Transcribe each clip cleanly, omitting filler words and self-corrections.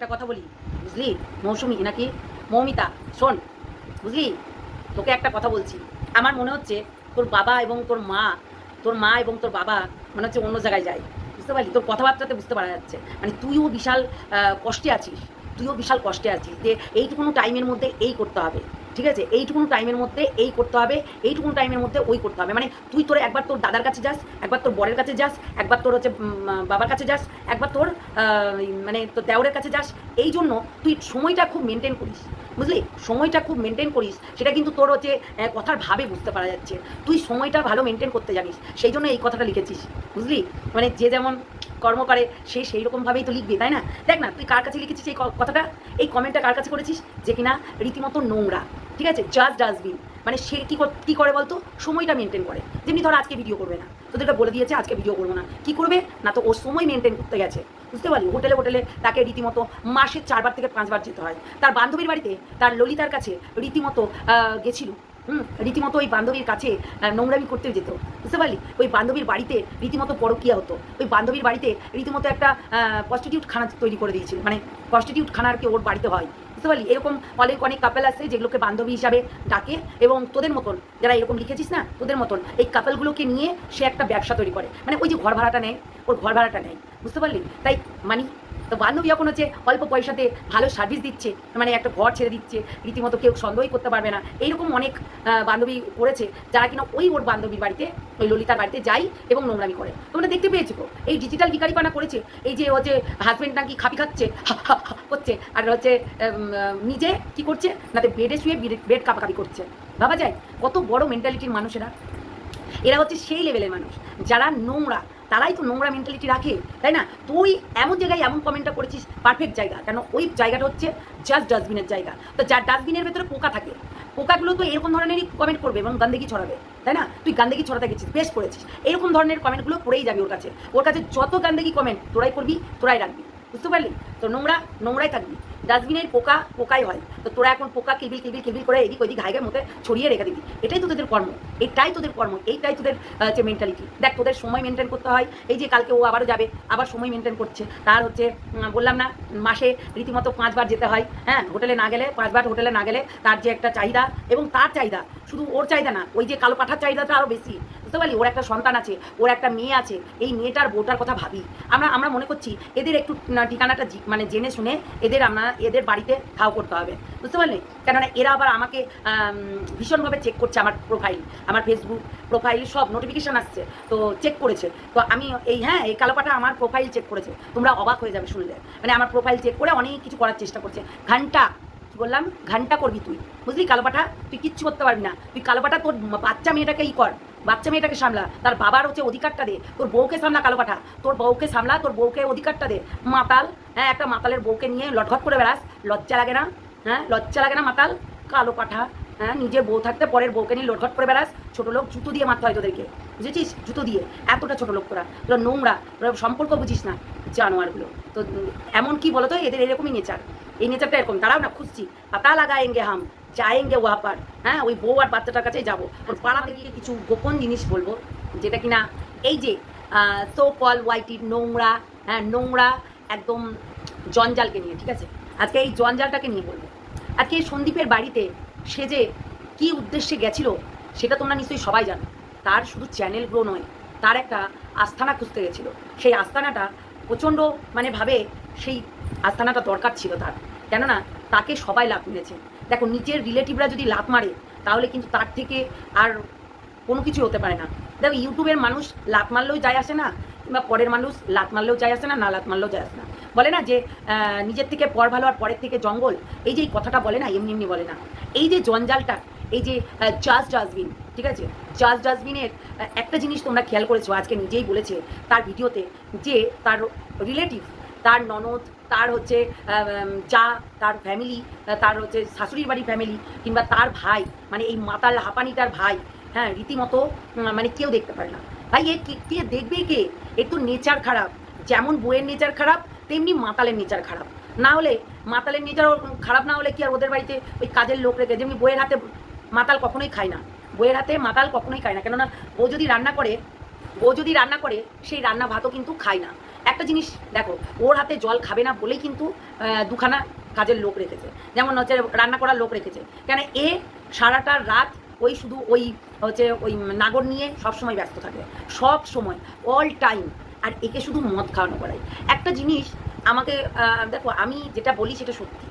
একটা কথা বলি, বুঝলি মৌসুমি নাকি মৌমিতা, শোন বুঝলি, তোকে একটা কথা বলছি। আমার মনে হচ্ছে তোর বাবা এবং তোর মা এবং তোর বাবা মনে হচ্ছে অন্য জায়গায় যায়, বুঝতে পারলি? তোর কথাবার্তাতে বুঝতে পারা যাচ্ছে, মানে তুইও বিশাল কষ্টে আছিস, যে এইটুকুনো টাইমের মধ্যে এই করতে হবে, ঠিক আছে? এইটুকুনো টাইমের মধ্যে এই করতে হবে, এইটুকুনো টাইমের মধ্যে ওই করতে হবে। মানে তুই তোর একবার তোর দাদার কাছে যাস, একবার তোর বরের কাছে যাস, একবার তোর হচ্ছে বাবার কাছে যাস, একবার তোর মানে তোর দেওরের কাছে যাস। এই জন্য তুই সময়টা খুব মেনটেন করিস, বুঝলি? সময়টা খুব মেনটেন করিস, সেটা কিন্তু তোর হচ্ছে কথার ভাবে বুঝতে পারা যাচ্ছে। তুই সময়টা ভালো মেনটেন করতে জানিস, সেই জন্য এই কথাটা লিখেছিস, বুঝলি? মানে যে যেমন কর্ম করে সে সেই রকমভাবেই তো লিখবে, তাই না? দেখ না, তুই কার কাছে লিখেছিস এই কথাটা, এই কমেন্টটা কার কাছে করেছিস? যে কিনা রীতিমতো নোংরা, ঠিক আছে? Just dustbin. মানে সে কী করে বলতো? সময়টা মেনটেন করে। যেমনি ধর আজকে ভিডিও করবে না, তোদেরকে বলে দিয়েছে আজকে ভিডিও করবো না, কী করবে না? তো ও সময় মেনটেন করতে গেছে, বুঝতে পারলি? হোটেলে তাকে রীতিমতো মাসে 4 বার থেকে 5 বার যেতে হয়। তার বান্ধবীর বাড়িতে, তার ললিতার কাছে রীতিমতো গেছিল, রীতিমতো ওই বান্ধবীর কাছে নোংরামি করতে যেত, বুঝতে পারলি? ওই বান্ধবীর বাড়িতে রীতিমতো পরকীয়া হতো, ওই বান্ধবীর বাড়িতে রীতিমতো একটা প্রস্টিটিউট খানা তৈরি করে দিয়েছিল, মানে প্রস্টিটিউট খানা আর কি ওর বাড়িতে হয়, বুঝতে পারলি? এরকম অনেক কাপেল আছে যেগুলোকে বান্ধবী হিসাবে ডাকে, এবং তোদের মতন যারা এরকম লিখেছিস না, তোদের মতন এই কাপেলগুলোকে নিয়ে সে একটা ব্যবসা তৈরি করে, মানে ওই যে ঘর ভাড়াটা নেয়, ওর ঘর ভাড়াটা নেয়, বুঝতে পারলি? তাই মানে তো বান্ধবী যখন হচ্ছে অল্প পয়সাতে ভালো সার্ভিস দিচ্ছে, মানে একটা ঘর ছেড়ে দিচ্ছে, রীতিমতো কেউ সন্দেহই করতে পারবে না, এইরকম অনেক বান্ধবী করেছে যারা কিনা ওর বান্ধবীর বাড়িতে, ওই ললিতার বাড়িতে যায় এবং নোংরামি করে। তোমরা দেখতে পেয়েছো তো এই ডিজিটাল ভিখারিপানা করেছে, এই যে হচ্ছে হাজব্যান্ড নাকি খাপি খাচ্ছে করছে, আর হচ্ছে নিজে কি করছে না, বেডে শুয়ে বেড কাপাকাপি করছে। ভাবা যায় কত বড় মেন্টালিটির মানুষেরা? এরা হচ্ছে সেই লেভেলের মানুষ যারা নোংরা, তারাই তো নোংরা মেন্টালিটি রাখে, তাই না? তুই এমন জায়গায় এমন কমেন্টটা করেছিস, পারফেক্ট জায়গা, কেন ওই জায়গাটা হচ্ছে জাস্ট ডাস্টবিনের জায়গা। তো যার ডাস্টবিনের ভেতরে পোকা থাকে, পোকাগুলো তো এরকম ধরনেরই কমেন্ট করবে এবং গান্দেগি ছড়াবে, তাই না? তুই গান্দেগি ছড়াতে গেছিস, বেশ করেছিস, এরকম ধরনের কমেন্টগুলো পড়েই যাবি ওর কাছে যত গান্দেগি কমেন্ট তোরাই করবি, তোরাই রাখবি, বুঝতে পারলি? তো নোংরাই থাকবি, ডাস্টবিনের পোকাই হয়। তো তোরা এখন পোকা কিলবিল করে এদিক ওইদিক ঘাইগের মধ্যে ছড়িয়ে রেখে দিবি, এটাই তো তোদের কর্ম, এইটাই তোদের যে মেন্টালিটি। দেখ, তোদের সময় মেনটেন করতে হয়, এই যে কালকে ও আবারও যাবে, আবার সময় মেনটেন করছে, তার হচ্ছে বললাম না মাসে রীতিমতো 5 বার যেতে হয়, হ্যাঁ, হোটেলে না গেলে 5 বার হোটেলে না গেলে তার যে একটা চাহিদা, এবং তার চাহিদা শুধু ওর চাহিদা না, ওই যে কালো পাঠার চাহিদাটা আরও বেশি, বুঝতে পারলি? ওর একটা সন্তান আছে, ওর একটা মেয়ে আছে, এই মেয়েটার বউটার কথা ভাবি আমরা মনে করছি এদের একটু ঠিকানাটা মানে জেনে শুনে এদের বাড়িতে খাও করতে হবে, বুঝতে পারলি? কেননা এরা আবার আমাকে ভীষণভাবে চেক করছে, আমার প্রোফাইল, আমার ফেসবুক প্রোফাইল সব নোটিফিকেশান আসছে, তো চেক করেছে। তো আমি এই কালোপাটা আমার প্রোফাইল চেক করেছে, তোমরা অবাক হয়ে যাবে শুনলে, মানে আমার প্রোফাইল চেক করে অনেক কিছু করার চেষ্টা করছে। বললাম ঘন্টা করবি তুই, বুঝলি? কালোপাঠা তুই কিচ্ছু করতে পারবি না, তুই কালোপাঠা তোর বাচ্চা মেয়েটাকে কর, বাচ্চা মেয়েটাকে সামলা, তার বাবার হচ্ছে অধিকারটা দে, তোর বউকে সামলা কালোপাঠা, তোর বউকে সামলা, তোর বউকে অধিকারটা দে। মাতাল, হ্যাঁ, একটা মাতালের বউকে নিয়ে লটঘট করে বেড়াস, লজ্জা লাগে না? হ্যাঁ, লজ্জা লাগে না মাতাল কালোপাঠা? হ্যাঁ, নিজের বউ থাকতে পরের বউকে নিয়ে লটঘট করে বেড়াস। ছোটো লোক, জুতো দিয়ে মারতে হয় তোদেরকে, বুঝেছিস? জুতো দিয়ে, এতটা ছোটো লোক তোরা নোংরা, তোরা সম্পর্ক বুঝিস না জানোয়ারগুলো। তো এমন কি বলতো, এদের এরকমই নেচার, এই নেচারটা এরকম। দাঁড়াও না, খুঁজছি, পাতা লাগায়েঙ্গে হাম যায়েঙ্গে ওয়া পার, হ্যাঁ, ওই বউ আর বাচ্চাটার কাছেই যাবো। ওর পাড়া থেকে কিছু গোপন জিনিস বলবো, যেটা কিনা এই যে সো কল ওয়াইটির নোংরা একদম জঞ্জালকে নিয়ে, ঠিক আছে? আজকে এই জঞ্জালটাকে নিয়ে বলবো। আজকে সন্দীপের বাড়িতে সে যে কী উদ্দেশ্যে গেছিল সেটা তোমরা নিশ্চয়ই সবাই জানো। তার শুধু চ্যানেলগুলো নয়, তার একটা আস্তানা খুঁজতে গেছিলো। সেই আস্তানাটা প্রচণ্ড মানে ভাবে সেই আস্তানাটা দরকার ছিল তার, কেননা তাকে সবাই লাভ মেরেছে। দেখো, নিজের রিলেটিভরা যদি লাভ মারে তাহলে কিন্তু তার থেকে আর কোনো কিছু হতে পারে না। দেখো, ইউটিউবের মানুষ লাভ মারলেও যায় আসে না, কিংবা পরের মানুষ লাত মারলেও যায় আসে না, না লাত মারলেও যায় আসে না। বলে না যে নিজের থেকে পর ভালো আর পরের থেকে জঙ্গল, এই যে এই কথাটা বলে না, এমনি বলে না। এই যে জঞ্জালটা, এই যে জাস্ট ডাস্টবিন, ঠিক আছে? জাস্ট ডাস্টবিনের একটা জিনিস তোমরা খেয়াল করেছো, আজকে নিজেই বলেছে তার ভিডিওতে, যে তার রিলেটিভ, তার ননদ, তার হচ্ছে যা, তার ফ্যামিলি, তার হচ্ছে শাশুড়ির বাড়ির ফ্যামিলি, কিংবা তার ভাই, মানে এই মাতাল হাঁপানিটার ভাই, হ্যাঁ, রীতিমতো মানে কেউ দেখতে পারে না। ভাই, কে দেখবে? কে? এর তো নেচার খারাপ, যেমন বইয়ের নেচার খারাপ তেমনি মাতালের নেচার খারাপ। না হলে মাতালের নেচার খারাপ না হলে কি আর ওদের বাড়িতে ওই কাজের লোক রেখে, যেমনি বইয়ের হাতে মাতাল কখনোই খায় না, কেননা বউ যদি রান্না করে সেই রান্না ভাতও কিন্তু খায় না, একটা জিনিস দেখো, ওর হাতে জল খাবে না বলেই কিন্তু দুখানা কাজের লোক রেখেছে, যেমন হচ্ছে রান্না করার লোক রেখেছে। কেন এ সারাটা রাত ওই শুধু ওই হচ্ছে ওই নাগর নিয়ে সবসময় ব্যস্ত থাকে, সব সময় অল টাইম। আর একে শুধু মদ খাওয়ানো করাই। একটা জিনিস আমাকে দেখো, আমি যেটা বলি সেটা সত্যি।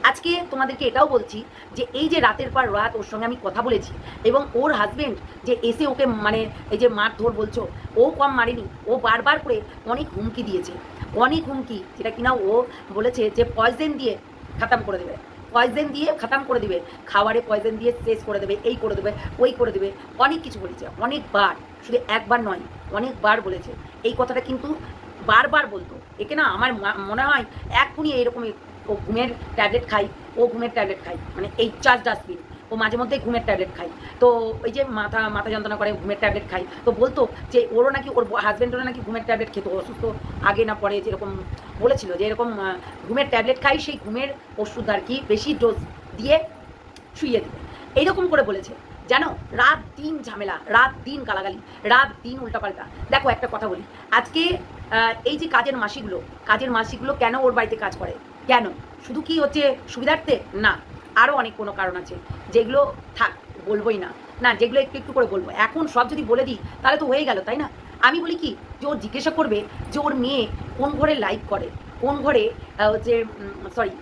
আজকে তোমাদেরকে এটাও বলছি যে এই যে রাতের পর রাত ওর সঙ্গে আমি কথা বলেছি, এবং ওর হাজবেন্ড যে এসে ওকে মানে এই যে মারধর বলছো, ও কম মারেনি, ও বারবার করে অনেক হুমকি দিয়েছে, অনেক হুমকি, যেটা কিনা ও বলেছে যে পয়জেন দিয়ে খতম করে দেবে, পয়জেন দিয়ে খতম করে দেবে, খাবারে পয়জেন দিয়ে শেষ করে দেবে, এই করে দেবে, ওই করে দেবে, অনেক কিছু বলেছে, অনেকবার, শুধু একবার নয় অনেকবার বলেছে। এই কথাটা কিন্তু বারবার বলতো। একে না আমার মনে হয় এক্ষুনি এইরকমই, ও ঘুমের ট্যাবলেট খাই, ও ঘুমের ট্যাবলেট খাই, মানে এই চার্জ ডাস্টবিন, ও মাঝে মধ্যে ঘুমের ট্যাবলেট খাই। তো ওই যে মাথা যন্ত্রণা করে ঘুমের ট্যাবলেট খাই, তো বলতো যে ওরও নাকি, ওর হাজব্যান্ডেরও নাকি ঘুমের ট্যাবলেট খেত, অসুস্থ আগে না পরে যেরকম বলেছিল যে এরকম ঘুমের ট্যাবলেট খাই, সেই ঘুমের ওষুধ আর কি বেশি ডোজ দিয়ে শুইয়ে দিবে, এইরকম করে বলেছে। জানো, রাত দিন ঝামেলা, রাত দিন গালাগালি, রাত দিন উল্টাপাল্টা। দেখো একটা কথা বলি, আজকে এই যে কাজের মাসিগুলো কেন ওর বাড়িতে কাজ করে, কেন? শুধু কি হচ্ছে সুবিধার্থে? না, আরও অনেক কোনো কারণ আছে, যেগুলো থাক বলবোই না, না যেগুলো একটু একটু করে বলবো। এখন সব যদি বলে দিই তাহলে তো হয়ে গেল, তাই না? আমি বলি কি, যে ওর জিজ্ঞাসা করবে যে ওর মেয়ে কোন ঘরে লাইভ করে, কোন ঘরে হচ্ছে সরি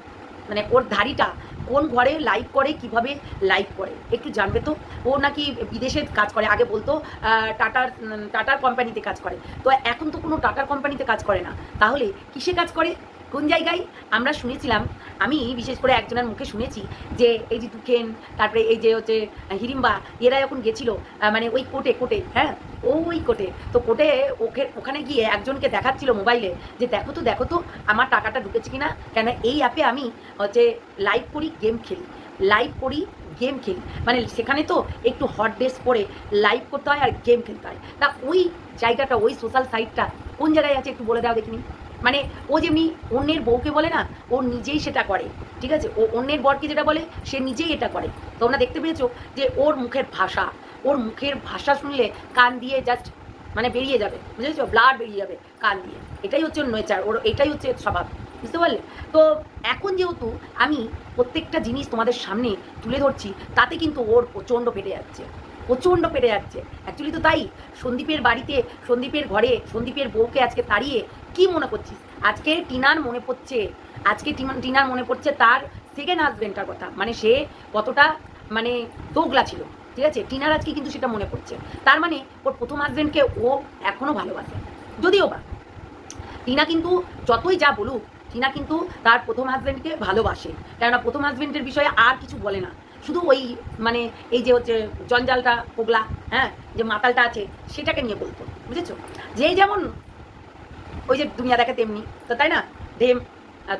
মানে ওর ধাড়িটা কোন ঘরে লাইভ করে, কিভাবে লাইভ করে, একটু জানবে তো। ও নাকি বিদেশে কাজ করে, আগে বলতো টাটার কোম্পানিতে কাজ করে, তো এখন তো কোনো টাটার কোম্পানিতে কাজ করে না, তাহলে কিসে কাজ করে, কোন জায়গায়? আমরা শুনেছিলাম, আমি বিশেষ করে একজনের মুখে শুনেছি যে এই যে দুখেন, তারপরে এই যে হচ্ছে হিড়িম্বা, এরা যখন গেছিলো মানে ওই কোর্টে, হ্যাঁ ওই কোর্টে, তো কোর্টে ওখানে গিয়ে একজনকে দেখাচ্ছিল মোবাইলে যে দেখো তো আমার টাকাটা ঢুকেছে কিনা, কেন এই অ্যাপে আমি হচ্ছে লাইভ করি গেম খেলি, মানে সেখানে তো একটু হট ড্রেস পরে লাইভ করতে হয় আর গেম খেলতে হয়। তা ওই জায়গাটা, ওই সোশ্যাল সাইটটা কোন জায়গায় আছে একটু বলে দাও দেখিনি। মানে ও যেমনি অন্যের বউকে বলে না, ও নিজেই সেটা করে, ঠিক আছে? ও অন্যের বরকে যেটা বলে সে নিজেই এটা করে। তোমরা দেখতে পেয়েছো যে ওর মুখের ভাষা শুনলে কান দিয়ে জাস্ট মানে বেরিয়ে যাবে, বুঝেছো? ব্লাড বেরিয়ে যাবে কান দিয়ে। এটাই হচ্ছে ওর নেচার, ওর এটাই হচ্ছে স্বভাব, বুঝতে পারলে? তো এখন যেহেতু আমি প্রত্যেকটা জিনিস তোমাদের সামনে তুলে ধরছি, তাতে কিন্তু ওর প্রচণ্ড পেটে যাচ্ছে। অ্যাকচুয়ালি তো তাই। সন্দীপের বাড়িতে, সন্দীপের ঘরে, সন্দীপের বউকে আজকে তাড়িয়ে কি মনে করছিস? আজকে টিনার মনে পড়ছে তার সেকেন্ড হাজবেন্ডটার কথা, মানে সে কতটা মানে দোগলা ছিল, ঠিক আছে? টিনার আজকে কিন্তু সেটা মনে পড়ছে। তার মানে ওর প্রথম হাজবেন্ডকে ও এখনো ভালোবাসে, যদিও বা টিনা কিন্তু যতই যা বলুক, টিনা কিন্তু তার প্রথম হাজবেন্ডকে ভালোবাসে, কেননা প্রথম হাজবেন্ডের বিষয়ে আর কিছু বলে না, শুধু ওই মানে এই যে হচ্ছে জঞ্জালটা পোগলা, হ্যাঁ যে মাতালটা আছে সেটাকে নিয়ে বলতো, বুঝেছো? যে যেমন ওই যে দুনিয়া দেখে তেমনি, তো তাই না, ঢেম,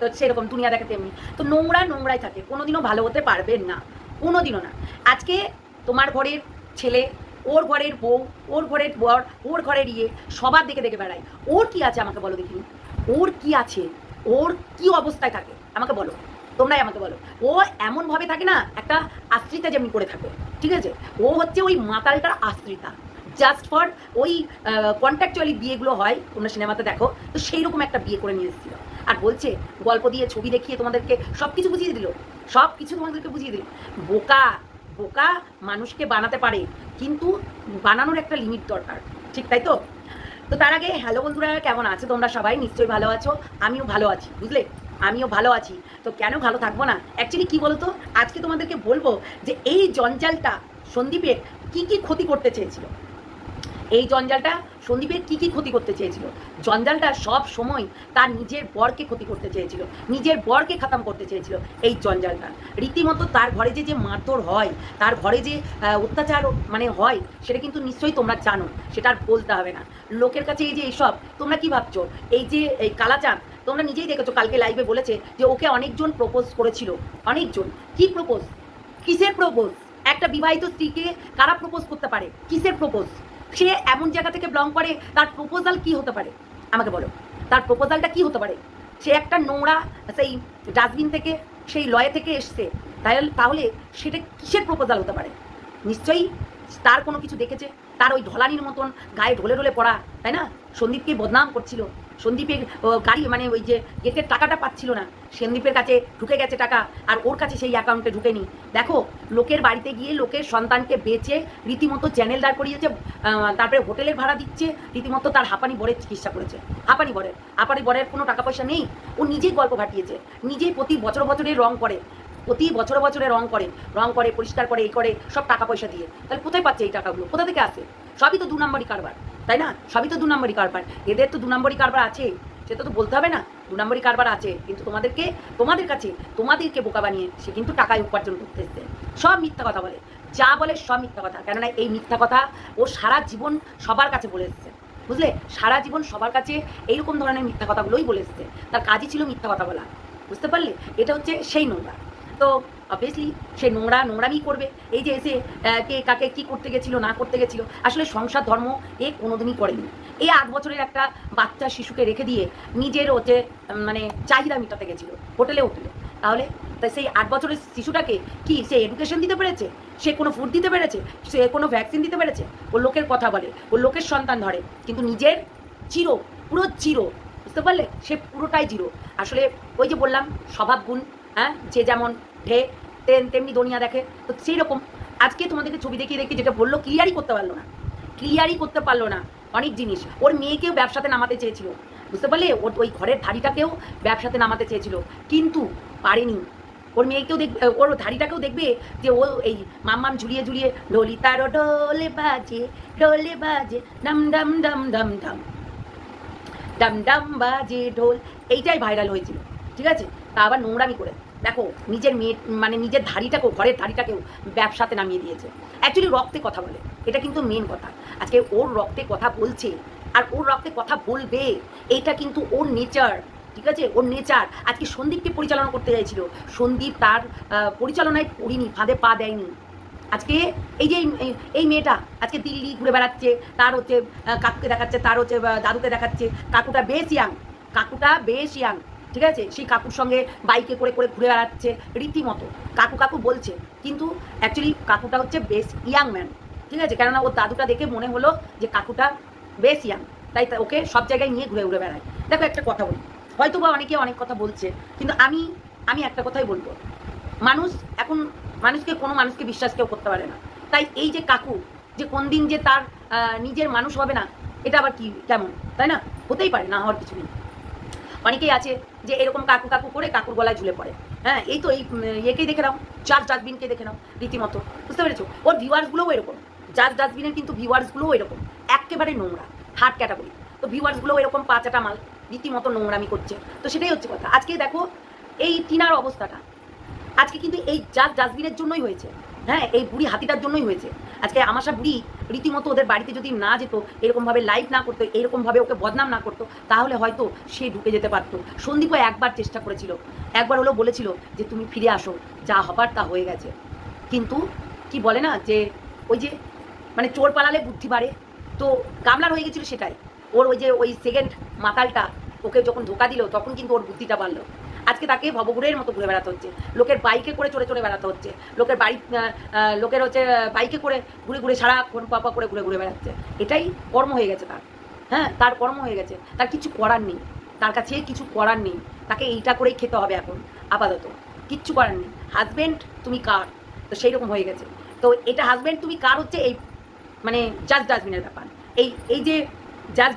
তো সেরকম দুনিয়া দেখে তেমনি, তো নোংরাই থাকে, কোনোদিনও ভালো হতে পারবেন না, কোনোদিনও না। আজকে তোমার ঘরের ছেলে, ওর ঘরের বউ, ওর ঘরের বর, ওর ঘরের সবার দেখে বেড়ায়। ওর কি আছে আমাকে বলো দেখিনি, ওর কি আছে, ওর কি অবস্থায় থাকে আমাকে বলো, তোমরাই আমাকে বলো। ও এমনভাবে থাকে না, একটা আশ্রিতা যেমনি করে থাকে, ঠিক আছে? ও হচ্ছে ওই মাতালটার আশ্রিতা, জাস্ট ফর ওই কন্ট্রাকচুয়ালি বিয়েগুলো হয়, তোমরা সিনেমাতে দেখো, তো সেই রকম একটা বিয়ে করে নিয়ে এসেছিল। আর বলছে গল্প দিয়ে, ছবি দেখিয়ে তোমাদেরকে সব কিছু বুঝিয়ে দিল, বোকা মানুষকে বানাতে পারে, কিন্তু বানানোর একটা লিমিট দরকার, ঠিক তাই তো? তো তার আগে হ্যালো বন্ধুরা, কেমন আছো তোমরা সবাই? নিশ্চয়ই ভালো আছো, আমিও ভালো আছি, বুঝলে? আমিও ভালো আছি, তো কেন ভালো থাকবো না? অ্যাকচুয়ালি কী বলো তো, আজকে তোমাদেরকে বলবো যে এই জঞ্জালটা সন্দীপের কী ক্ষতি করতে চেয়েছিল, এই জঞ্জালটা সন্দীপের কী ক্ষতি করতে চেয়েছিল। জঞ্জালটা সব সময় তার নিজের বরকে ক্ষতি করতে চেয়েছিল, নিজের বরকে খতম করতে চেয়েছিল। এই জঞ্জালটা রীতিমতো তার ঘরে যে মারধর হয়, তার ঘরে যে অত্যাচার মানে হয়, সেটা কিন্তু নিশ্চয়ই তোমরা জানো, সেটা আর বলতে হবে না লোকের কাছে। এই যে এইসব তোমরা কি ভাবছো, এই যে এই কালাচাঁদ, তোমরা নিজেই দেখেছো, কালকে লাইভে বলেছে যে ওকে অনেকজন প্রপোজ করেছিল, অনেকজন। কি প্রপোজ? কিসের প্রপোজ? একটা বিবাহিত স্ত্রীকে কারা প্রপোজ করতে পারে? কিসের প্রপোজ? সে এমন জায়গা থেকে বিলং করে, তার প্রপোজাল কি হতে পারে আমাকে বলো? তার প্রপোজালটা কি হতে পারে? সে একটা নোংরা সেই ডাস্টবিন থেকে, সেই লয়ে থেকে এসছে, তাহলে সেটা কিসের প্রপোজাল হতে পারে? নিশ্চয়ই তার কোনো কিছু দেখেছে, তার ওই ঢলানির মতন গায়ে ঢলে পড়া, তাই না? সন্দীপকে বদনাম করছিল, সন্দীপের গাড়ি মানে ওই যে গেটের টাকাটা পাচ্ছিল না, সন্দীপের কাছে ঢুকে গেছে টাকা, আর ওর কাছে সেই অ্যাকাউন্টে ঢুকেনি। দেখো লোকের বাড়িতে গিয়ে লোকের সন্তানকে বেচে রীতিমতো চ্যানেল দাঁড় করিয়েছে, তারপরে হোটেলের ভাড়া দিচ্ছে, রীতিমতো তার হাঁপানি বরের চিকিৎসা করেছে। হাঁপানি বরের কোনো টাকা পয়সা নেই, ও নিজেই গল্প ঘাটিয়েছে, নিজেই প্রতি বছরে রং করে, প্রতি বছরে রং করে পরিষ্কার করে, এই করে সব টাকা পয়সা দিয়ে। তাহলে কোথায় পাচ্ছে এই টাকাগুলো, কোথা থেকে আসে? সবই তো 2 নম্বরই কারবার, তাই না? সবই তো 2 নম্বরই কারবার। এদের তো 2 নম্বরই কারবার আছে, সেটা তো বলতে হবে না 2 নম্বরই কারবার আছে। কিন্তু তোমাদেরকে বোকা বানিয়ে সে কিন্তু টাকায় উপার্জন করতে এসছে। সব মিথ্যা কথা বলে, যা বলে সব মিথ্যা কথা। কেননা এই মিথ্যা কথা ও সারা জীবন সবার কাছে বলে এসছে, বুঝলে? সারা জীবন সবার কাছে এইরকম ধরনের মিথ্যা কথাগুলোই বলে এসছে। তার কাজই ছিল মিথ্যা কথা বলা, বুঝতে পারলে? এটা হচ্ছে সেই নোংরা। তো অবভিয়াসলি সে নোংরামি করবে। এই যে এসে কে কাকে কী করতে গেছিলো না করতে গেছিলো, আসলে সংসার ধর্ম এ কোনোদিনই করেনি। এই 8 বছরের একটা বাচ্চা শিশুকে রেখে দিয়ে নিজের হচ্ছে মানে চাহিদা মেটাতে গেছিলো হোটেলে। তাহলে তাই সেই 8 বছরের শিশুটাকে কি সে এডুকেশন দিতে পেরেছে? সে কোনো ফুড দিতে পেরেছে? সে কোনো ভ্যাকসিন দিতে পেরেছে? ও লোকের কথা বলে, ও লোকের সন্তান ধরে, কিন্তু নিজের পুরো জিরো, বুঝতে পারলে? সে পুরোটাই জিরো। আসলে ওই যে বললাম স্বভাব গুণ, হ্যাঁ, যে যেমন ঢে তেমনি দুনিয়া দেখে। তো সেই রকম আজকে তোমাদেরকে ছবি দেখিয়ে যেটা বললো, ক্লিয়ারই করতে পারলো না অনেক জিনিস। ওর মেয়েকেও ব্যবসাতে নামাতে চেয়েছিল, বুঝতে পারলে? ওই ঘরের ধাড়িটাকেও ব্যবসাতে নামাতে চেয়েছিল, কিন্তু পারেনি। ওর মেয়েকেও দেখবে, ওর ধাড়িটাকেও দেখবে যে ও এই মাম্মাম ঝুলিয়ে ঢোলি তারও ঢোলে বাজে ডাম ডাম ডাম ডাম ডাম ডাম ডাম বাজে ঢোল, এইটাই ভাইরাল হয়েছিল, ঠিক আছে? তা আবার নোংরামি করে দেখো নিজের মেয়ে মানে নিজের ধাড়িটাকেও, ঘরের ধাড়িটাকেও ব্যবসাতে নামিয়ে দিয়েছে। অ্যাকচুয়ালি রক্তে কথা বলে, এটা কিন্তু মেন কথা। আজকে ওর রক্তে কথা বলছে আর ওর রক্তে কথা বলবে, এইটা কিন্তু ওর নেচার, ঠিক আছে? ওর নেচার। আজকে সন্দীপকে পরিচালনা করতে চাইছিল, সন্দীপ তার পরিচালনায় পড়িনি, ফাঁদে পা দেয়নি। আজকে এই যে এই মেয়েটা আজকে দিল্লি ঘুরে বেড়াচ্ছে, তার হচ্ছে কাকুকে দেখাচ্ছে, তার হচ্ছে দাদুকে দেখাচ্ছে, কাকুটা বেশ ইয়াং, ঠিক আছে? সেই কাকুর সঙ্গে বাইকে করে ঘুরে বেড়াচ্ছে রীতিমতো, কাকু বলছে, কিন্তু অ্যাকচুয়ালি কাকুটা হচ্ছে বেশ ইয়াং ম্যান, ঠিক আছে? কেননা ওর দাদুটা দেখে মনে হলো যে কাকুটা বেশ ইয়াং, তাই ওকে সব জায়গায় নিয়ে ঘুরে বেড়ায়। দেখো একটা কথা বলি, হয়তো বা অনেকে অনেক কথা বলছে, কিন্তু আমি একটা কথাই বলবো, মানুষকে কোনো মানুষকে বিশ্বাস কেউ করতে পারে না। তাই এই যে কাকু যে কোন দিন যে তার নিজের মানুষ হবে না, এটা আবার কি কেমন, তাই না? হতেই পারে, না হওয়ার কিছু নেই। অনেকেই আছে যে এরকম কাকু করে কাকুর গলায় ঝুলে পড়ে। হ্যাঁ, এই তো এই ইয়েকেই দেখে নাও, জাজ ডাস্টবিনকে দেখে নাও, রীতিমতো, বুঝতে পেরেছো? ওর ভিউয়ার্সগুলোও এরকম, জাজ ডাস্টবিনের কিন্তু ভিউয়ার্সগুলোও এরকম, একেবারে নোংরা, থার্ড ক্যাটাগরি। তো ভিউয়ার্সগুলোও এরকম পাচাটা মাল, রীতিমতো নোংরামি করছে। তো সেটাই হচ্ছে কথা। আজকে দেখো এই টিনার অবস্থাটা আজকে কিন্তু এই জাজ ডাস্টবিনের জন্যই হয়েছে। হ্যাঁ, এই বুড়ি হাতিটার জন্যই হয়েছে। আজকে আমাশা বুড়ি রীতিমতো ওদের বাড়িতে যদি না যেত, এরকমভাবে লাইভ না করতো, এরকমভাবে ওকে বদনাম না করতো, তাহলে হয়তো সে ঢুকে যেতে পারতো। সন্দীপও একবার চেষ্টা করেছিল, একবার হলো বলেছিল যে তুমি ফিরে আসো, যা হবার তা হয়ে গেছে। কিন্তু কি বলে না যে ওই যে মানে চোর পালালে বুদ্ধি বাড়ে, তো গামলার হয়ে গেছিলো সেটাই। ওর ওই সেকেন্ড মাতালটা ওকে যখন ধোকা দিল, তখন কিন্তু ওর বুদ্ধিটা বাড়লো। আজকে তাকে ভবঘুরের মতো ঘুরে বেড়াতে হচ্ছে, লোকের বাইকে করে চড়ে বেড়াতে হচ্ছে, লোকের হচ্ছে বাইকে করে ঘুরে সারাক্ষণ পাপা করে ঘুরে বেড়াচ্ছে। এটাই কর্ম হয়ে গেছে তার। হ্যাঁ, তার কর্ম হয়ে গেছে, তার কিছু করার নেই, তার কাছে কিছু করার নেই, তাকে এইটা করেই খেতে হবে এখন আপাতত, কিচ্ছু করার নেই। হাজব্যান্ড তুমি কার, তো সেই রকম হয়ে গেছে। তো এটা হাজব্যান্ড তুমি কার হচ্ছে এই মানে জাজ ডাস্টবিনের ব্যাপার। এই যে জাজ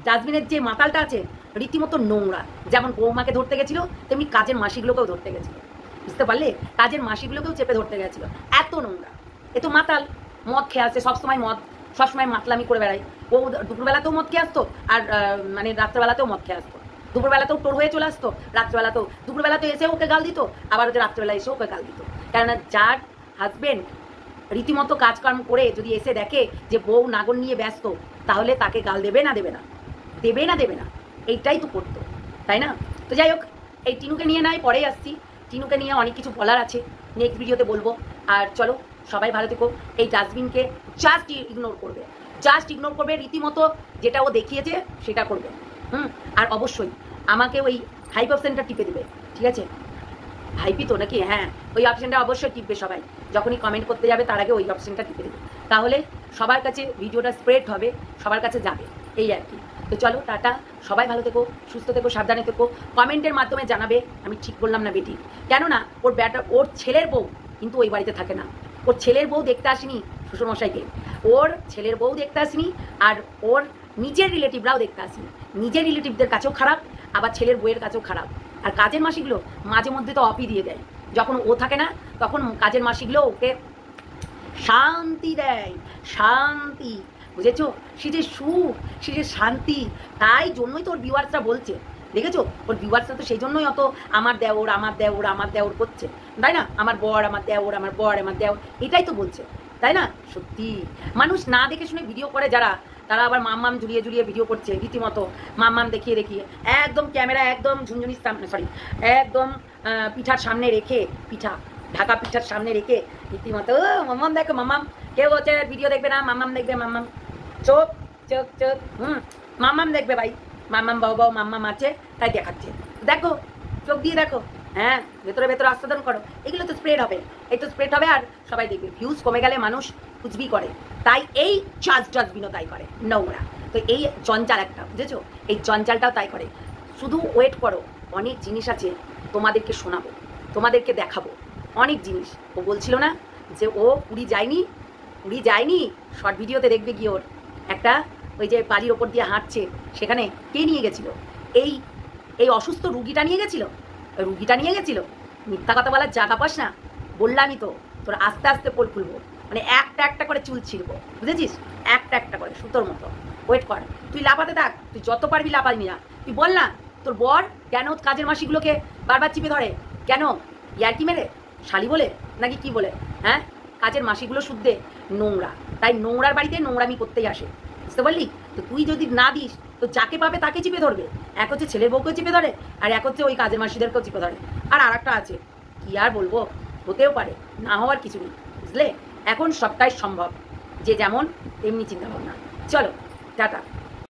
ডাস্টবিনের যে মাতালটা আছে রীতিমতো নোংরা। যেমন বৌমাকে ধরতে গেছিল, তেমনি কাজের মাসিগুলোকেও ধরতে গেছিল, বুঝতে পারলে? কাজের মাসিগুলোকেও চেপে ধরতে গেছিল, এত নোংরা। এ তো মাতাল, মদ খেয়ে আসছে সবসময় মাতলামি করে বেড়ায়। ও দুপুরবেলাতেও মদ খেয়ে আসতো, আর মানে রাত্রেবেলাতেও মদ খেয়ে আসতো। দুপুরবেলাতেও টোর হয়ে চলে আসতো, রাত্রেবেলাতেও, দুপুরবেলাতেও এসে ওকে গাল দিত, আবার ওদের রাত্রেবেলা এসে ওকে গাল দিত। কেননা যার হাজবেন্ড রীতিমতো কাজকর্ম করে যদি এসে দেখে যে বউ নাগর নিয়ে ব্যস্ত, তাহলে তাকে গাল দেবে না, এইটাই তো করতো, তাই না? তো যাই হোক, এই টিনুকে নিয়ে নয় পরেই আসছি, টিনুকে নিয়ে অনেক কিছু বলার আছে, নেক্সট ভিডিওতে বলবো। আর চলো সবাই ভালো থেকো। এই ডাস্টবিনকে জাস্ট ইগনোর করবে, রীতিমতো যেটা ও দেখিয়েছে সেটা করবে। আর অবশ্যই আমাকে ওই হাইপ অপশনটা টিপে দেবে, ঠিক আছে? হাইপি তো নাকি? হ্যাঁ, ওই অপশনটা অবশ্যই টিপবে সবাই, যখনই কমেন্ট করতে যাবে তার আগে ওই অপশনটা টিপে দেবে, তাহলে সবার কাছে ভিডিওটা স্প্রেড হবে, সবার কাছে যাবে, এই আর কি। তো চলো টাটা, সবাই ভালো থেকো, সুস্থ থেকো, সাবধানে থেকো, কমেন্টের মাধ্যমে জানাবে আমি ঠিক বললাম না বেটি। কেননা ওর ছেলের বউ কিন্তু ওই বাড়িতে থাকে না, ওর ছেলের বউ দেখতে আসেনি শ্বশুরমশাইকে, ওর ছেলের বউ দেখতে আসেনি, আর ওর নিজের রিলেটিভরাও দেখতে আসেনি। নিজের রিলেটিভদের কাছেও খারাপ, আবার ছেলের বউয়ের কাছেও খারাপ। আর কাজের মাসিগুলো মাঝে মধ্যে তো অপি দিয়ে দেয়, যখন ও থাকে না তখন কাজের মাসিগুলো ওকে শান্তি দেয়, শান্তি, বুঝেছো? সে যে সুখ, সে যে শান্তি, তাই জন্যই তো ওর ভিউয়ার্সরা বলছে, দেখেছো? ওর ভিউয়ার্সরা তো সেই জন্যই অত আমার দেওর আমার দেওর আমার দেওর করছে, তাই না? আমার বর আমার দেওর, আমার বর আমার দেওর, এটাই তো বলছে, তাই না? সত্যি মানুষ না দেখে শুনে ভিডিও করে যারা, তারা আবার মাম্মাম ঝুলিয়ে ঝুলিয়ে ভিডিও করছে রীতিমতো, মাম্মাম দেখিয়ে দেখিয়ে, একদম ক্যামেরা একদম ঝুনঝুনির সামনে, সরি একদম পিঠার সামনে রেখে, পিঠা ঢাকা পিঠার সামনে রেখে রীতিমতো মাম্মাম দেখো, মাম্মাম কেউ হচ্ছে ভিডিও দেখবে না, মাম্মাম দেখবে, মাম্মাম চোখ চোখ চোখ, মাম্মাম দেখবে ভাই, মাম্মাম বাবু মাম্মাম আছে তাই দেখাচ্ছে, দেখো চোখ দিয়ে দেখো, হ্যাঁ ভেতরে ভেতরে আস্বাদন করো, এগুলো তো স্প্রেড হবে, এই তো স্প্রেড হবে আর সবাই দেখবে। ভিউজ কমে গেলে মানুষ কুচবি করে, তাই এই ডাস্টবিনও তাই করে, নোংরা। তো এই জঞ্জাল একটা, বুঝেছো? এই জঞ্জালটাও তাই করে। শুধু ওয়েট করো, অনেক জিনিস আছে তোমাদেরকে শোনাবো, তোমাদেরকে দেখাবো অনেক জিনিস। ও বলছিল না যে ও পুরী যায়নি, শর্ট ভিডিওতে দেখবে গিয়ে ওর একটা ওই যে বাড়ির ওপর দিয়ে হাঁটছে, সেখানে কে নিয়ে গেছিল? এই অসুস্থ রুগীটা নিয়ে গেছিল, ওই রুগীটা নিয়ে গেছিল। মিথ্যা কথা বলার জায়গা পাস না, বললামই তো তোর আস্তে আস্তে পোল খুলবো, মানে একটা একটা করে চুল ছিঁড়বো, বুঝেছিস? একটা একটা করে সুতোর মতো। ওয়েট কর, তুই লাফাতে থাক, তুই যত পারবি লাফাবি না। তুই বল না তোর বর কেন কাজের মাসিগুলোকে বারবার চিপে ধরে, কেন? ইয়ার্কি মেরে, শালি বলে নাকি কি বলে? হ্যাঁ, কাজের মাসিগুলো শুদ্ধে নোংরা, তাই নোংরার বাড়িতে নোংরামি করতেই আসে, বুঝতে পারলি? তো তুই যদি না দিস তো যাকে পাবে তাকে চিপে ধরবে। এক হচ্ছে ছেলের বউকেও চিপে ধরে, আর এক হচ্ছে ওই কাজের মাসিদেরকেও চিপে ধরে। আর একটা আছে, কি আর বলবো, হতেও পারে, না হওয়ার কিছু নেই, বুঝলে? এখন সবটাই সম্ভব, যে যেমন তেমনি চিন্তা ভাবনা। চলো টাটা।